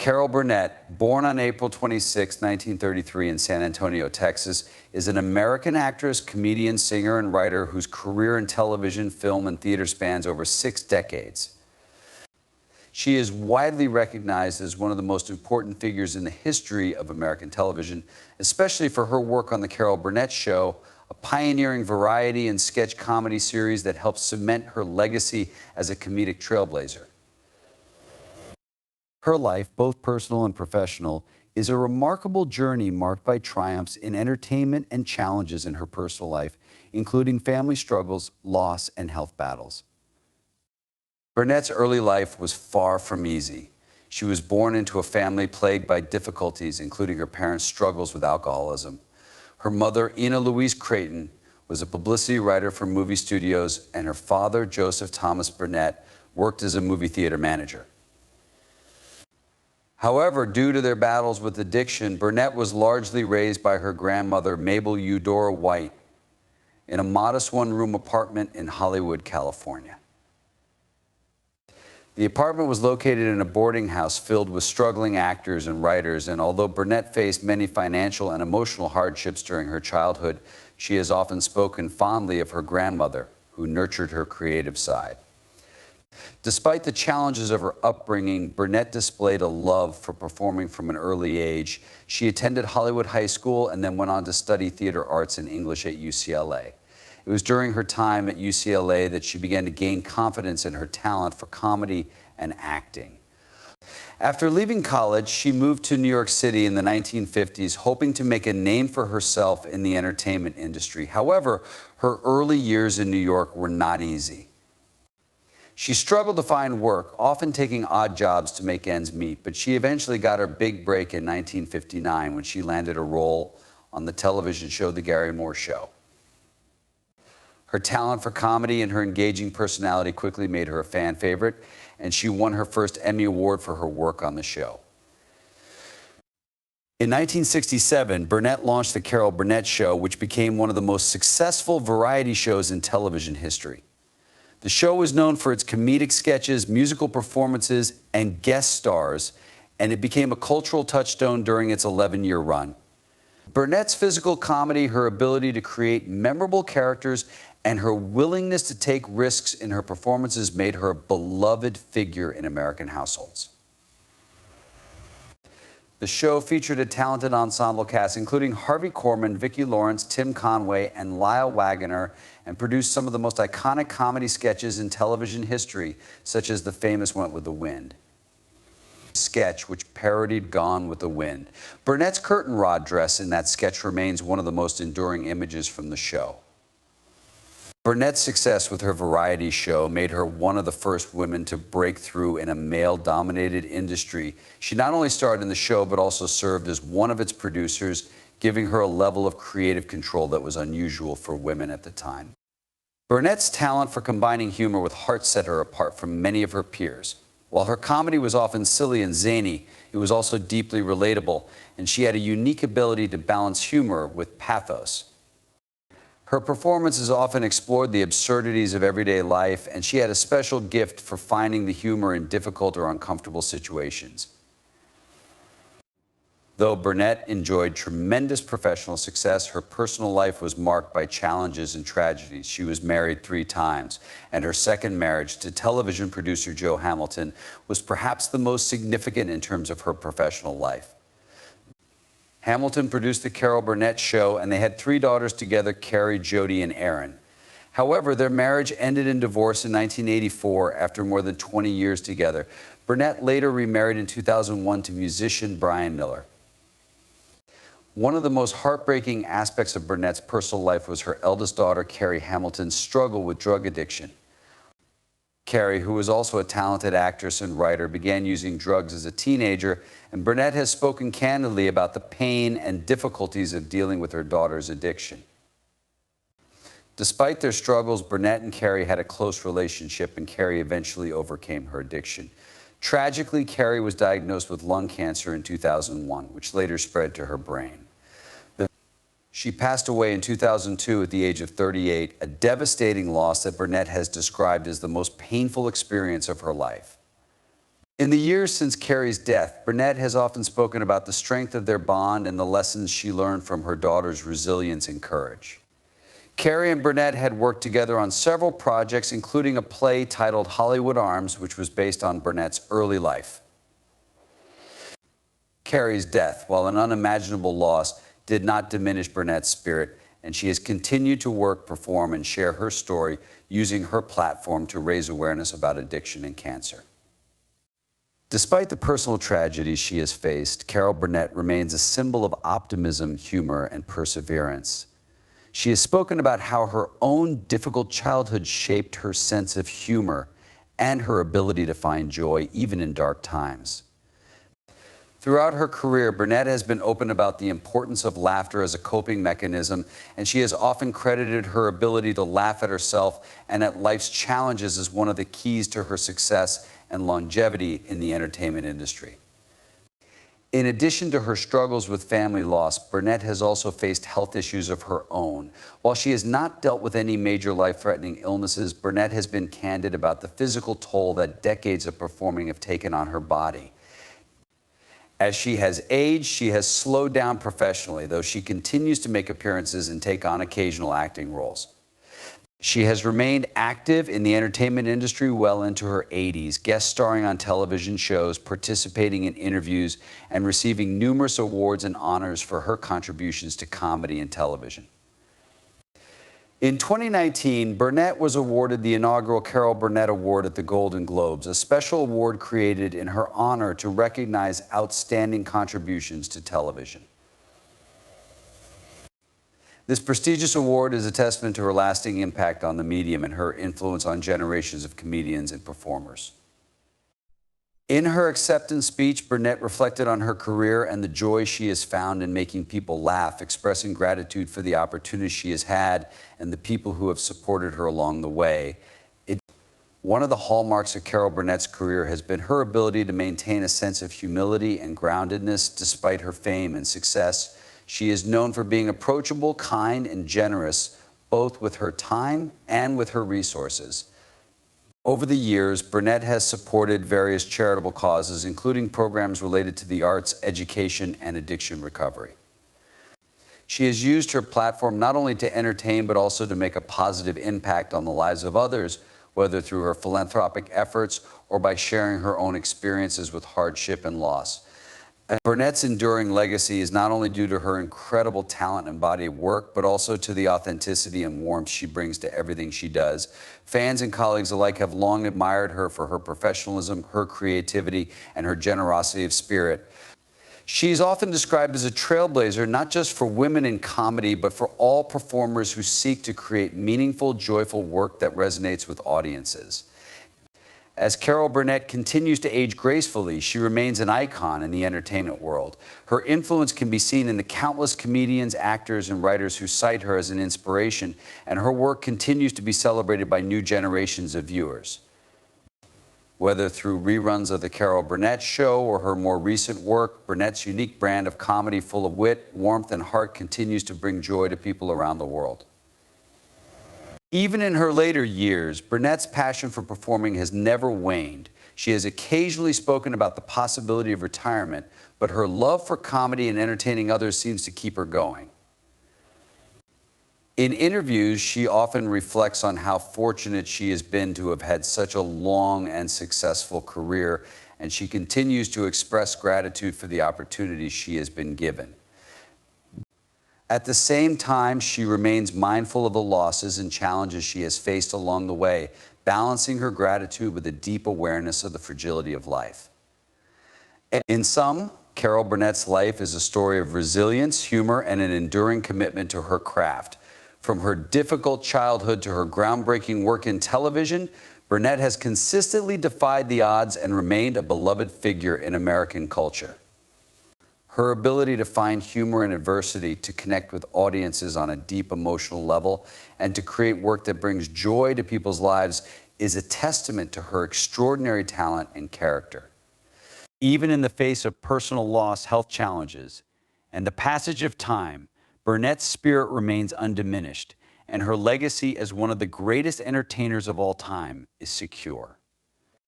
Carol Burnett, born on April 26, 1933 in San Antonio, Texas, is an American actress, comedian, singer, and writer whose career in television, film, and theater spans over 6 decades. She is widely recognized as one of the most important figures in the history of American television, especially for her work on The Carol Burnett Show, a pioneering variety and sketch comedy series that helped cement her legacy as a comedic trailblazer. Her life, both personal and professional, is a remarkable journey marked by triumphs in entertainment and challenges in her personal life, including family struggles, loss, and health battles. Burnett's early life was far from easy. She was born into a family plagued by difficulties, including her parents' struggles with alcoholism. Her mother, Ina Louise Creighton, was a publicity writer for movie studios, and her father, Joseph Thomas Burnett, worked as a movie theater manager. However, due to their battles with addiction, Burnett was largely raised by her grandmother, Mabel Eudora White, in a modest one-room apartment in Hollywood, California. The apartment was located in a boarding house filled with struggling actors and writers, and although Burnett faced many financial and emotional hardships during her childhood, she has often spoken fondly of her grandmother, who nurtured her creative side. Despite the challenges of her upbringing, Burnett displayed a love for performing from an early age. She attended Hollywood High School and then went on to study theater arts and English at UCLA. It was during her time at UCLA that she began to gain confidence in her talent for comedy and acting. After leaving college, she moved to New York City in the 1950s, hoping to make a name for herself in the entertainment industry. However, her early years in New York were not easy. She struggled to find work, often taking odd jobs to make ends meet, but she eventually got her big break in 1959 when she landed a role on the television show The Gary Moore Show. Her talent for comedy and her engaging personality quickly made her a fan favorite, and she won her first Emmy Award for her work on the show. In 1967, Burnett launched The Carol Burnett Show, which became one of the most successful variety shows in television history. The show was known for its comedic sketches, musical performances, and guest stars, and it became a cultural touchstone during its 11-year run. Burnett's physical comedy, her ability to create memorable characters, and her willingness to take risks in her performances made her a beloved figure in American households. The show featured a talented ensemble cast, including Harvey Korman, Vicki Lawrence, Tim Conway, and Lyle Waggoner, and produced some of the most iconic comedy sketches in television history, such as the famous Went with the Wind sketch, which parodied Gone with the Wind. Burnett's curtain rod dress in that sketch remains one of the most enduring images from the show. Burnett's success with her variety show made her one of the first women to break through in a male-dominated industry. She not only starred in the show, but also served as one of its producers, giving her a level of creative control that was unusual for women at the time. Burnett's talent for combining humor with heart set her apart from many of her peers. While her comedy was often silly and zany, it was also deeply relatable, and she had a unique ability to balance humor with pathos. Her performances often explored the absurdities of everyday life, and she had a special gift for finding the humor in difficult or uncomfortable situations. Though Burnett enjoyed tremendous professional success, her personal life was marked by challenges and tragedies. She was married 3 times, and her second marriage to television producer Joe Hamilton was perhaps the most significant in terms of her professional life. Hamilton produced The Carol Burnett Show, and they had 3 daughters together, Carrie, Jody, and Erin. However, their marriage ended in divorce in 1984 after more than 20 years together. Burnett later remarried in 2001 to musician Brian Miller. One of the most heartbreaking aspects of Burnett's personal life was her eldest daughter, Carrie Hamilton's struggle with drug addiction. Carrie, who was also a talented actress and writer, began using drugs as a teenager, and Burnett has spoken candidly about the pain and difficulties of dealing with her daughter's addiction. Despite their struggles, Burnett and Carrie had a close relationship, and Carrie eventually overcame her addiction. Tragically, Carrie was diagnosed with lung cancer in 2001, which later spread to her brain. She passed away in 2002 at the age of 38, a devastating loss that Burnett has described as the most painful experience of her life. In the years since Carrie's death, Burnett has often spoken about the strength of their bond and the lessons she learned from her daughter's resilience and courage. Carrie and Burnett had worked together on several projects, including a play titled Hollywood Arms, which was based on Burnett's early life. Carrie's death, while an unimaginable loss, did not diminish Burnett's spirit, and she has continued to work, perform, and share her story using her platform to raise awareness about addiction and cancer. Despite the personal tragedies she has faced, Carol Burnett remains a symbol of optimism, humor, and perseverance. She has spoken about how her own difficult childhood shaped her sense of humor and her ability to find joy even in dark times. Throughout her career, Burnett has been open about the importance of laughter as a coping mechanism, and she has often credited her ability to laugh at herself and at life's challenges as one of the keys to her success and longevity in the entertainment industry. In addition to her struggles with family loss, Burnett has also faced health issues of her own. While she has not dealt with any major life-threatening illnesses, Burnett has been candid about the physical toll that decades of performing have taken on her body. As she has aged, she has slowed down professionally, though she continues to make appearances and take on occasional acting roles. She has remained active in the entertainment industry well into her 80s, guest starring on television shows, participating in interviews, and receiving numerous awards and honors for her contributions to comedy and television. In 2019, Burnett was awarded the inaugural Carol Burnett Award at the Golden Globes, a special award created in her honor to recognize outstanding contributions to television. This prestigious award is a testament to her lasting impact on the medium and her influence on generations of comedians and performers. In her acceptance speech, Burnett reflected on her career and the joy she has found in making people laugh, expressing gratitude for the opportunities she has had and the people who have supported her along the way. One of the hallmarks of Carol Burnett's career has been her ability to maintain a sense of humility and groundedness despite her fame and success. She is known for being approachable, kind, and generous, both with her time and with her resources. Over the years, Burnett has supported various charitable causes, including programs related to the arts, education, and addiction recovery. She has used her platform not only to entertain, but also to make a positive impact on the lives of others, whether through her philanthropic efforts or by sharing her own experiences with hardship and loss. Burnett's enduring legacy is not only due to her incredible talent and body of work, but also to the authenticity and warmth she brings to everything she does. Fans and colleagues alike have long admired her for her professionalism, her creativity, and her generosity of spirit. She's often described as a trailblazer, not just for women in comedy, but for all performers who seek to create meaningful, joyful work that resonates with audiences. As Carol Burnett continues to age gracefully, she remains an icon in the entertainment world. Her influence can be seen in the countless comedians, actors, and writers who cite her as an inspiration, and her work continues to be celebrated by new generations of viewers. Whether through reruns of The Carol Burnett Show or her more recent work, Burnett's unique brand of comedy full of wit, warmth, and heart continues to bring joy to people around the world. Even in her later years, Burnett's passion for performing has never waned. She has occasionally spoken about the possibility of retirement, but her love for comedy and entertaining others seems to keep her going. In interviews, she often reflects on how fortunate she has been to have had such a long and successful career, and she continues to express gratitude for the opportunities she has been given. At the same time, she remains mindful of the losses and challenges she has faced along the way, balancing her gratitude with a deep awareness of the fragility of life. In sum, Carol Burnett's life is a story of resilience, humor, and an enduring commitment to her craft. From her difficult childhood to her groundbreaking work in television, Burnett has consistently defied the odds and remained a beloved figure in American culture. Her ability to find humor in adversity, to connect with audiences on a deep emotional level, and to create work that brings joy to people's lives is a testament to her extraordinary talent and character. Even in the face of personal loss, health challenges, and the passage of time, Burnett's spirit remains undiminished, and her legacy as one of the greatest entertainers of all time is secure.